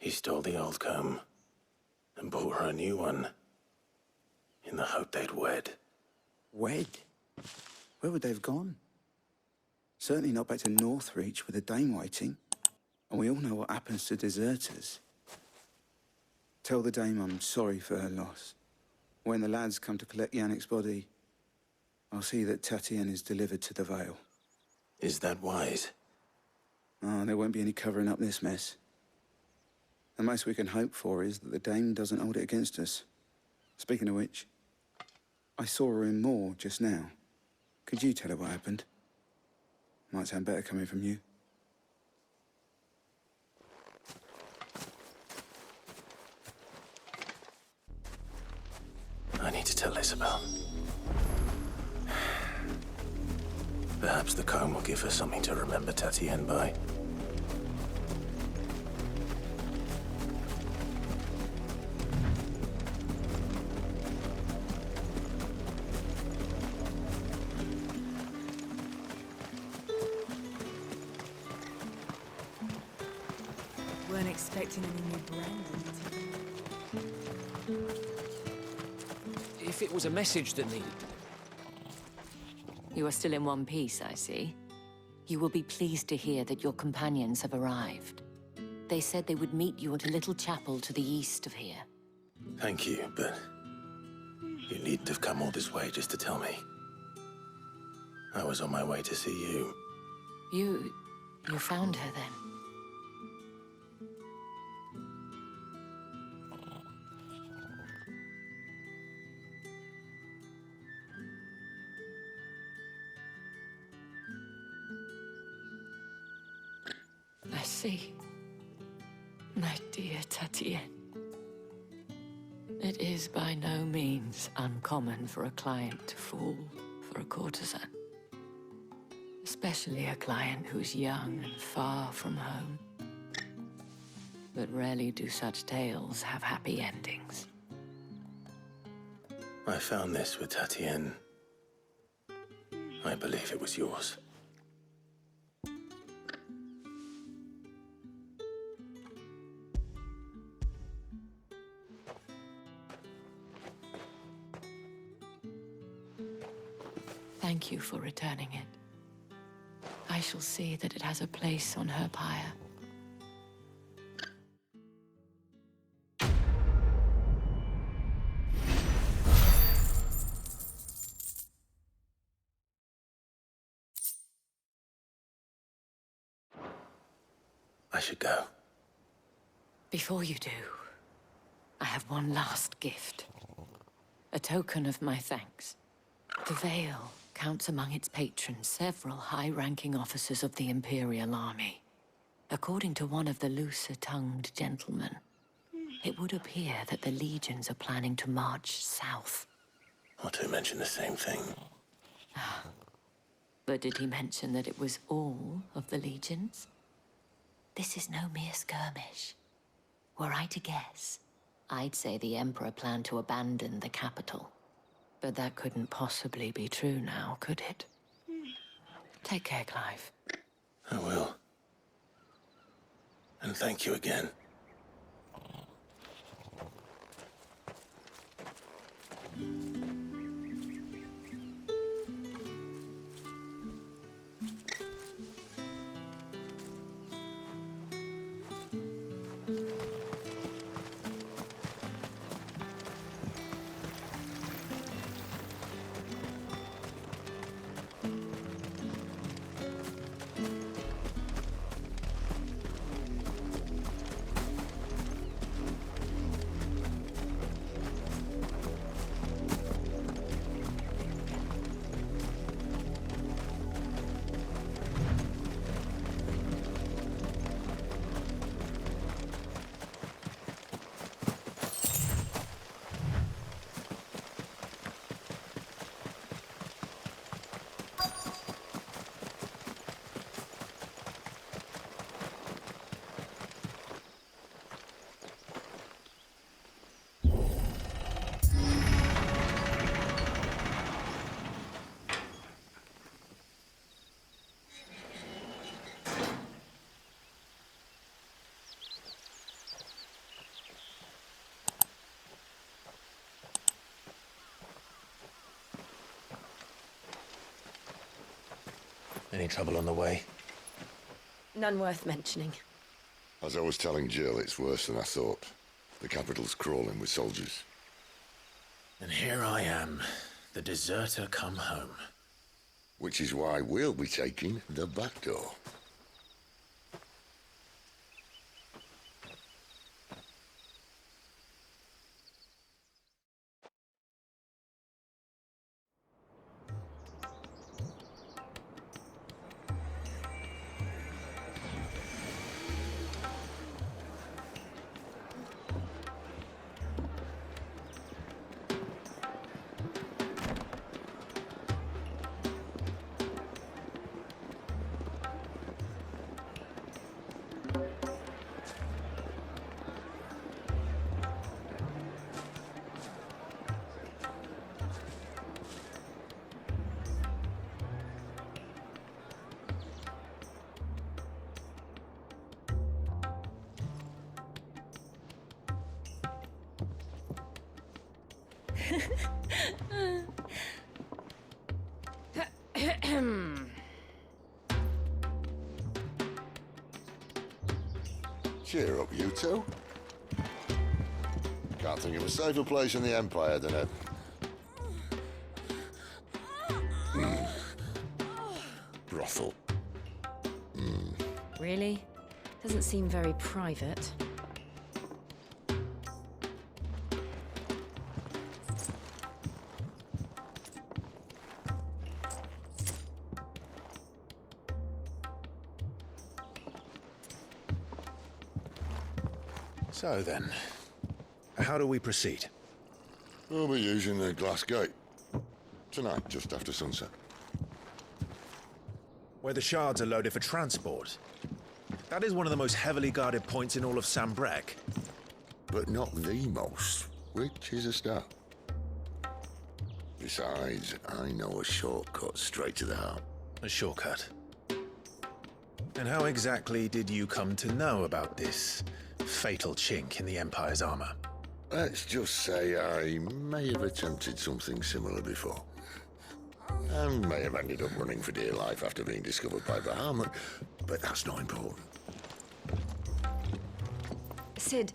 He stole the old comb and bought her a new one in the hope they'd wed. Wed? Where would they have gone? Certainly not back to Northreach with a dame waiting. And we all know what happens to deserters. Tell the dame I'm sorry for her loss. When the lads come to collect Yannick's body, I'll see that Tatienne is delivered to the Vale. Is that wise? Oh, there won't be any covering up this mess. The most we can hope for is that the dame doesn't hold it against us. Speaking of which, I saw her in Moor just now. Could you tell her what happened? Might sound better coming from you. I need to tell Isabel. Perhaps the comb will give her something to remember Tatienne by. Weren't expecting any new branding. If it was a message that needed... You are still in one piece, I see. You will be pleased to hear that your companions have arrived. They said they would meet you at a little chapel to the east of here. Thank you, but you needn't have come all this way just to tell me. I was on my way to see you. You found her then? I see. My dear Tatienne. It is by no means uncommon for a client to fall for a courtesan. Especially a client who's young and far from home. But rarely do such tales have happy endings. I found this with Tatienne. I believe it was yours. Thank you for returning it. I shall see that it has a place on her pyre. I should go. Before you do, I have one last gift. A token of my thanks. The Vale counts among its patrons several high-ranking officers of the Imperial army. According to one of the looser-tongued gentlemen, it would appear that the legions are planning to march south. Or to mention the same thing. But did he mention that it was all of the legions? This is no mere skirmish. Were I to guess, I'd say the Emperor planned to abandon the capital. But that couldn't possibly be true now, could it? Take care, Clive. I will. And thank you again. Any trouble on the way? None worth mentioning. As I was telling Jill, it's worse than I thought. The capital's crawling with soldiers. And here I am, the deserter come home. Which is why we'll be taking the back door. Cheer up, you two. Can't think of a safer place in the Empire than a... brothel. Really? Doesn't seem very private. So then, how do we proceed? We'll be using the glass gate. Tonight, just after sunset. Where the shards are loaded for transport. That is one of the most heavily guarded points in all of Sambrek. But not the most, which is a start. Besides, I know a shortcut straight to the heart. A shortcut. And how exactly did you come to know about this fatal chink in the Empire's armor? Let's just say I may have attempted something similar before. And may have ended up running for dear life after being discovered by Bahamut, but that's not important. Sid,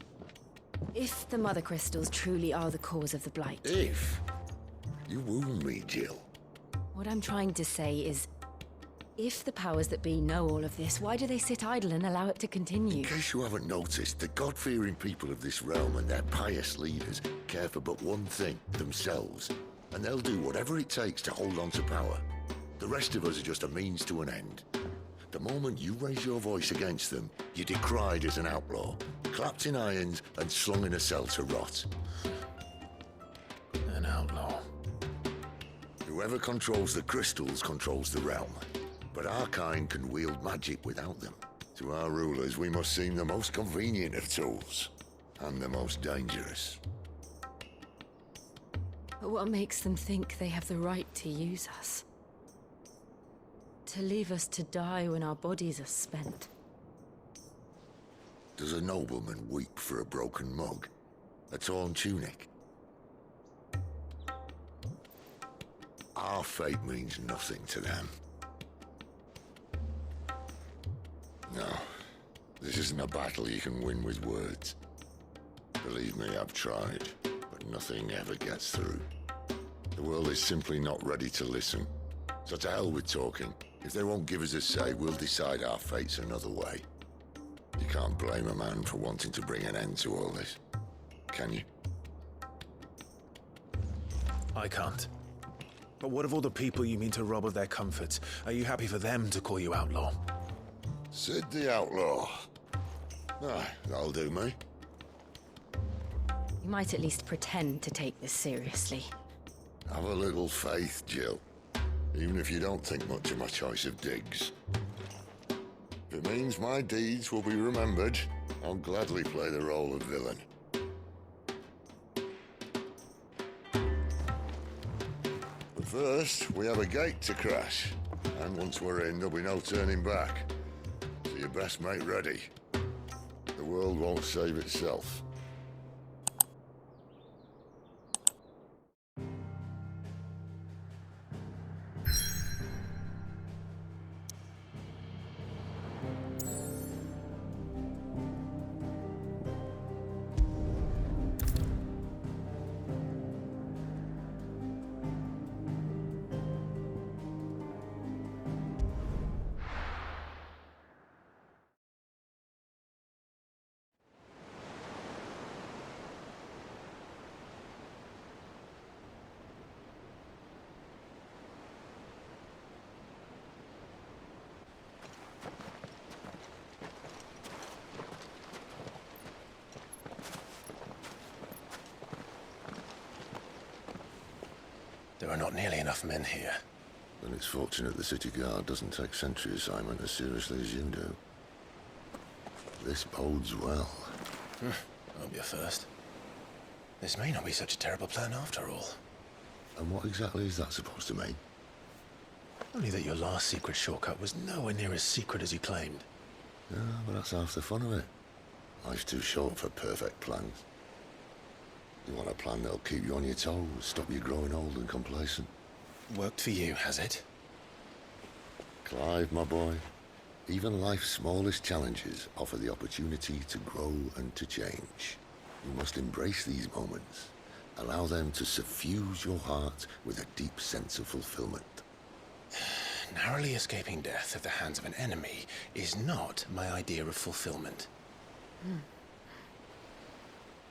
if the Mother Crystals truly are the cause of the Blight... If you wound me, Jill. What I'm trying to say is, if the powers that be know all of this, why do they sit idle and allow it to continue? In case you haven't noticed, the God-fearing people of this realm and their pious leaders care for but one thing, themselves. And they'll do whatever it takes to hold on to power. The rest of us are just a means to an end. The moment you raise your voice against them, you're decried as an outlaw, clapped in irons and slung in a cell to rot. An outlaw. Whoever controls the crystals controls the realm. But our kind can wield magic without them. To our rulers, we must seem the most convenient of tools. And the most dangerous. But what makes them think they have the right to use us? To leave us to die when our bodies are spent? Does a nobleman weep for a broken mug? A torn tunic? Our fate means nothing to them. No, this isn't a battle you can win with words. Believe me, I've tried, but nothing ever gets through. The world is simply not ready to listen. So to hell with talking. If they won't give us a say, we'll decide our fates another way. You can't blame a man for wanting to bring an end to all this, can you? I can't. But what of all the people you mean to rob of their comforts? Are you happy for them to call you outlaw? Sid the Outlaw. Ah, that'll do me. You might at least pretend to take this seriously. Have a little faith, Jill. Even if you don't think much of my choice of digs. If it means my deeds will be remembered, I'll gladly play the role of villain. But first, we have a gate to crash. And once we're in, there'll be no turning back. So you best make ready. The world won't save itself. There are not nearly enough men here. Then it's fortunate the city guard doesn't take sentry assignment as seriously as you do. This bodes well. Won't be a first. This may not be such a terrible plan after all. And what exactly is that supposed to mean? Only that your last secret shortcut was nowhere near as secret as you claimed. Yeah, but that's half the fun of it. Life's too short for perfect plans. You want a plan that'll keep you on your toes, stop you growing old and complacent. Worked for you, has it? Clive, my boy, even life's smallest challenges offer the opportunity to grow and to change. You must embrace these moments. Allow them to suffuse your heart with a deep sense of fulfillment. Narrowly escaping death at the hands of an enemy is not my idea of fulfillment.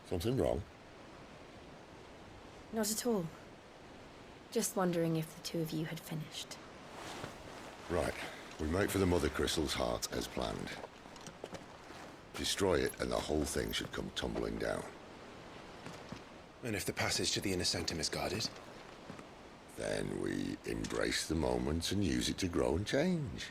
Something wrong? Not at all. Just wondering if the two of you had finished. Right. We make for the Mother Crystal's heart as planned. Destroy it and the whole thing should come tumbling down. And if the passage to the inner sanctum is guarded? Then we embrace the moment and use it to grow and change.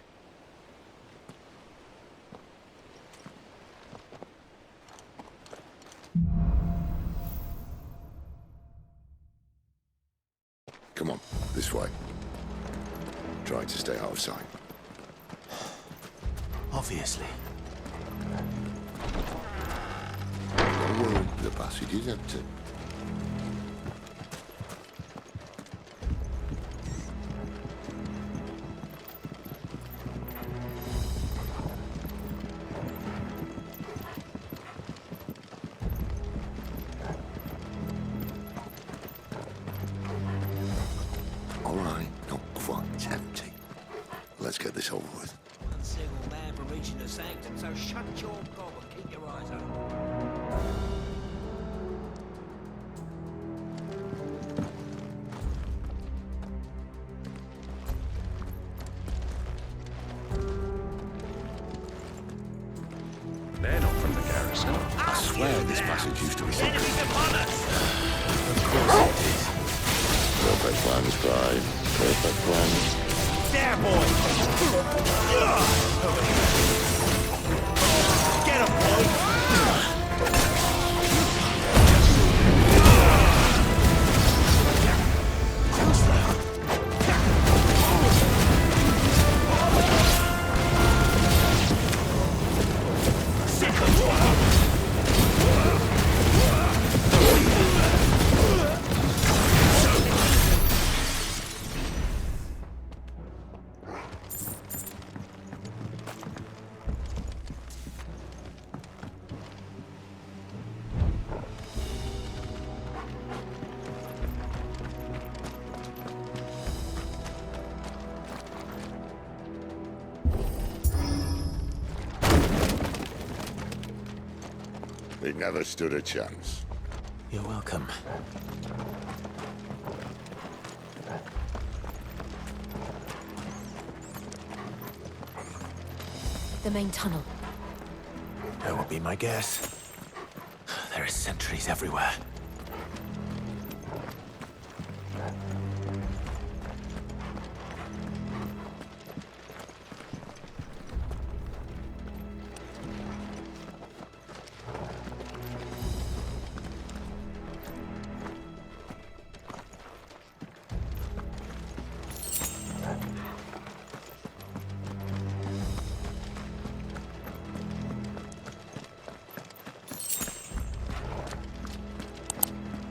Come on, this way. Try to stay out of sight. Obviously. Don't worry, the passage is empty. All right, not quite empty. Let's get this over with. One single man for reaching the sanctum, so shut your gob and keep your eyes open. They're not from the garrison. I swear this passage used to be secret. Enemies upon us! Perfect plans, Clive. Perfect plans. There, boy! Get him, boy! They never stood a chance. You're welcome. The main tunnel. That would be my guess. There are sentries everywhere.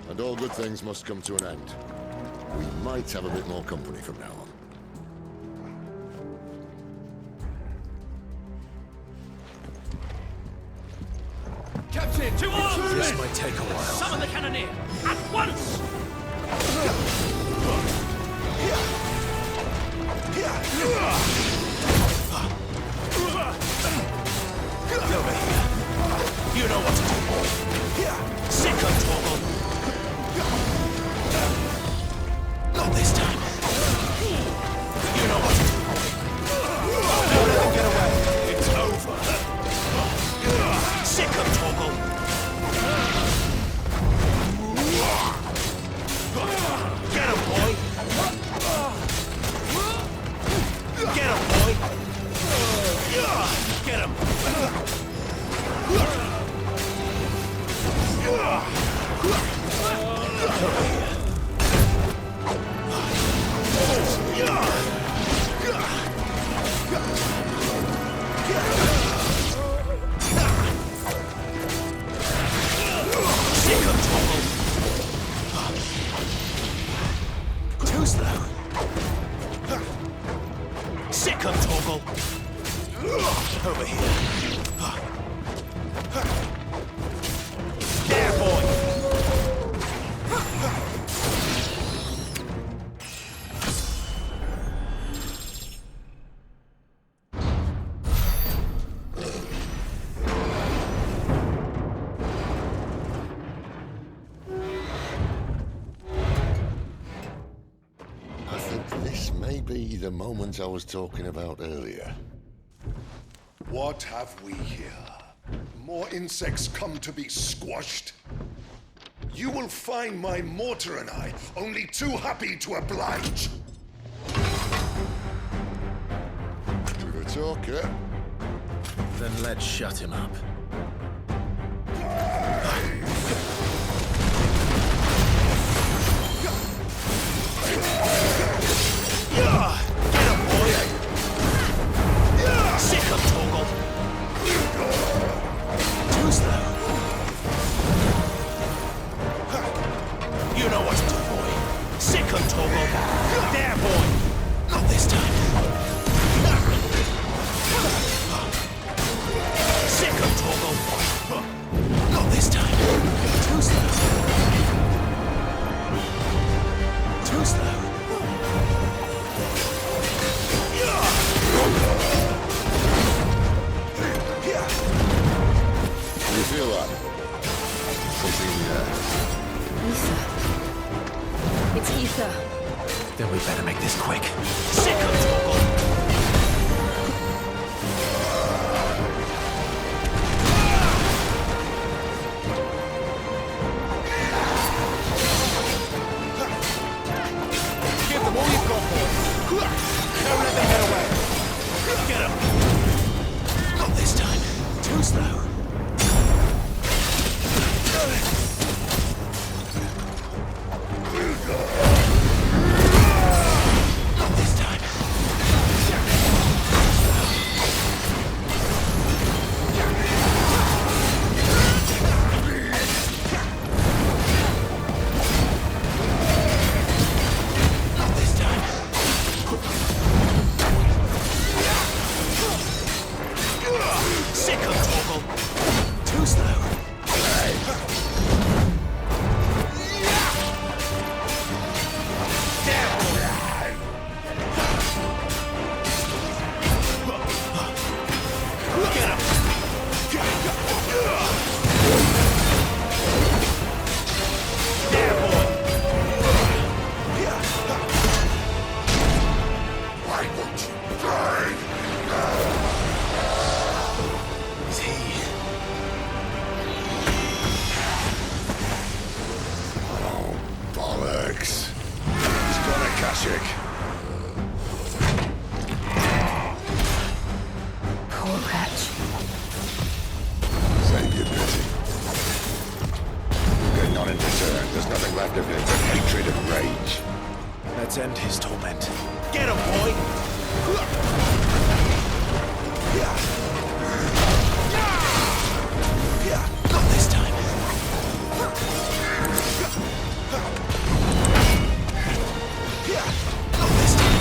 And all good things must come to an end. We might have a bit more company from now on. Captain, to arms! This might take a while. Summon the Cannonier! At once! Over here. You know what to do, boy. Sick of trouble. Not this time. You know what to do, boy. Don't let them get away. It's over. Sick of trouble. Get him, boy. Too slow. Sick of Toggle. Over here. There, boy. I think this may be the moment I was talking about earlier. What have we here? More insects come to be squashed? You will find my mortar and I only too happy to oblige. To the talker. Then let's shut him up. Get him, boy! Sick of Toggle! Too slow. You know what to do, boy. Sick of Toggle! There, boy! Not this time. Sick of Toggle! Not this time. Too slow. Too slow. You feel that? Something, Ether. It's ether. Then we better make this quick. Sick of Toggle! Give them all you've got, boy. Don't let them get away. Get him. Not this time. Too slow. Not this time. Not this time. Sick of Toggle. Too slow. why won't you die? Is he... Oh, bollocks. He's got a Kashyyyk. Poor wretch. Save your pity. You get none in return. There's nothing left of him but hatred and rage. Let's end his torment. Get him, boy! Not this time. Not this time.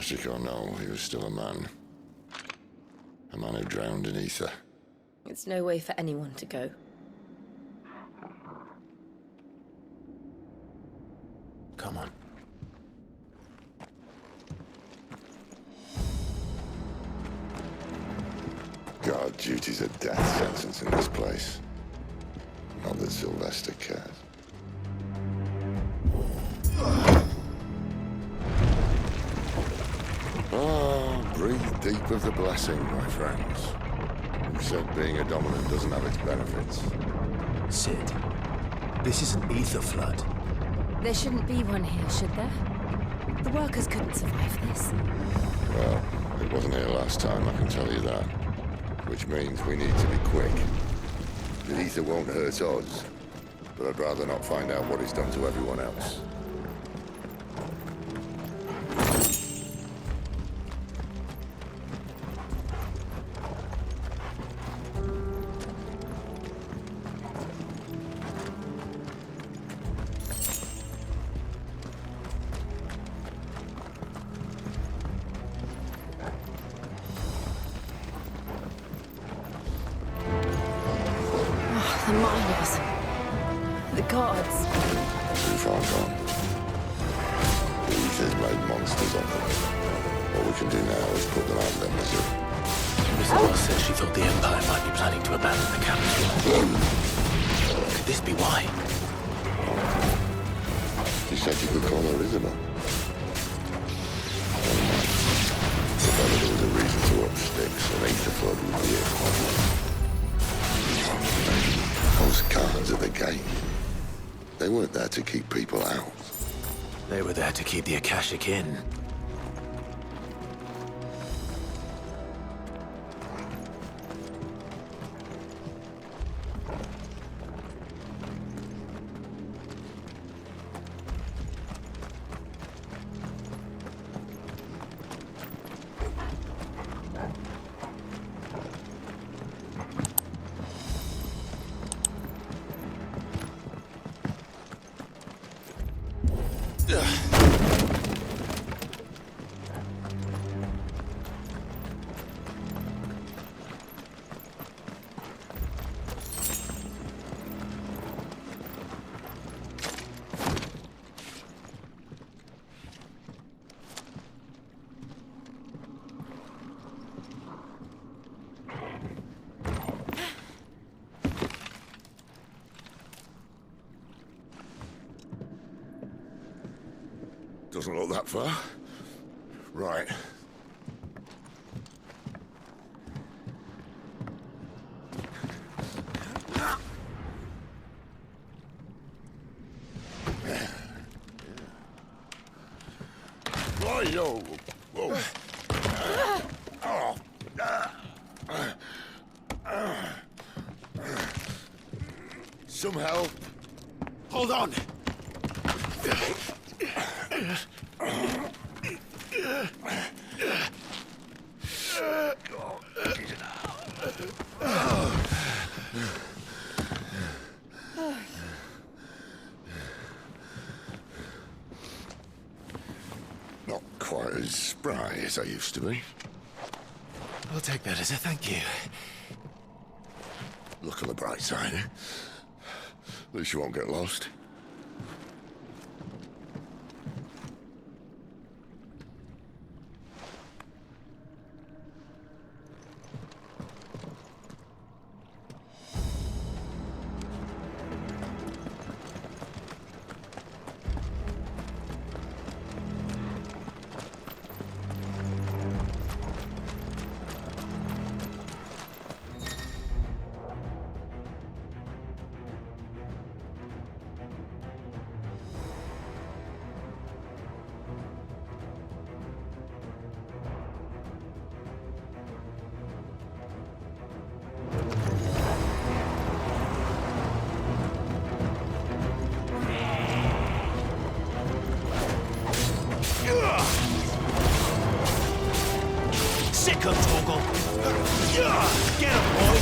Tragic or no, he was still a man. A man who drowned in ether. It's no way for anyone to go. Come on. Guard duty's a death sentence in this place. Not that Sylvester cares. Breathe deep of the blessing, my friends. Who said being a dominant doesn't have its benefits? Sid, this is an ether flood. There shouldn't be one here, should there? The workers couldn't survive this. Well, it wasn't here last time, I can tell you that. Which means we need to be quick. The ether won't hurt us, but I'd rather not find out what it's done to everyone else. The miners. The guards. Too far gone. The ether's made monsters of them. All we can do now is put them out of their misery. Isabel said she thought the Empire might be planning to abandon the capital. Could this be why? She said you could call her Isabel. If ever there was a reason to up sticks, an ether flood would be it. Those guards at the gate, they weren't there to keep people out. They were there to keep the Akashic in. Doesn't look that far. Right. Whoa. Whoa. Some help. Hold on! Not quite as spry as I used to be. I'll take that as a thank you. Look on the bright side, eh? At least you won't get lost. Sick of Torgal! Get him, boy!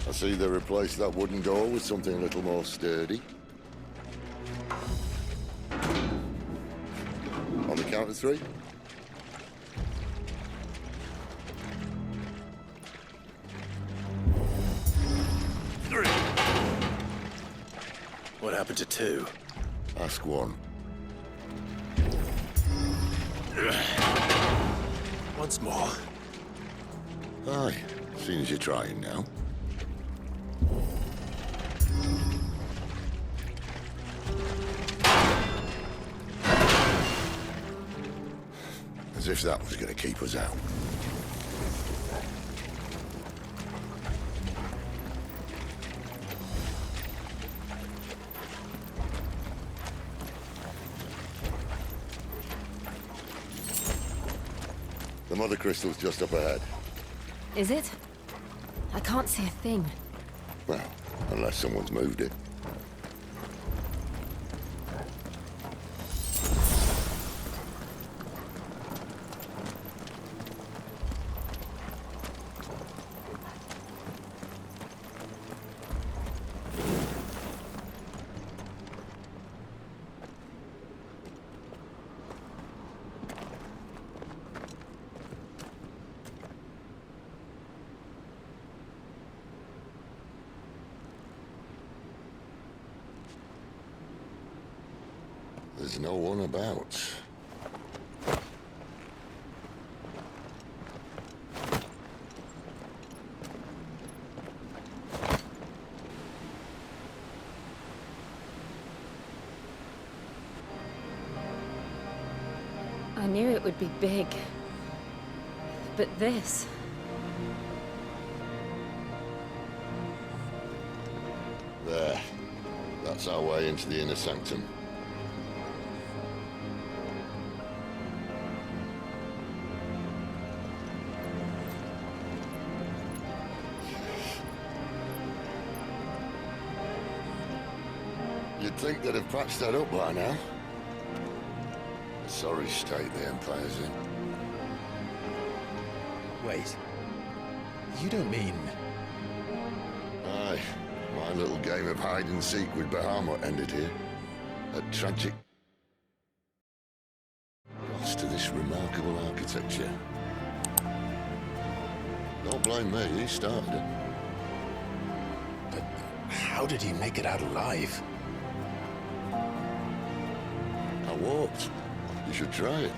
I see they replaced that wooden door with something a little more sturdy. On the count of three. happened to two? Ask one. Once more. Aye, seeing as you're trying now. As if that was gonna keep us out. The mother crystal's just up ahead. Is it? I can't see a thing. Well, unless someone's moved it. There's no one about. I knew it would be big. But this... There. That's our way into the inner sanctum. You'd think they'd have patched that up by now. A sorry state the Empire's in. Wait. You don't mean... Aye. My little game of hide-and-seek with Bahamut ended here. A tragic loss to this remarkable architecture. Don't blame me, he started it. But how did he make it out alive? I warped. You should try it.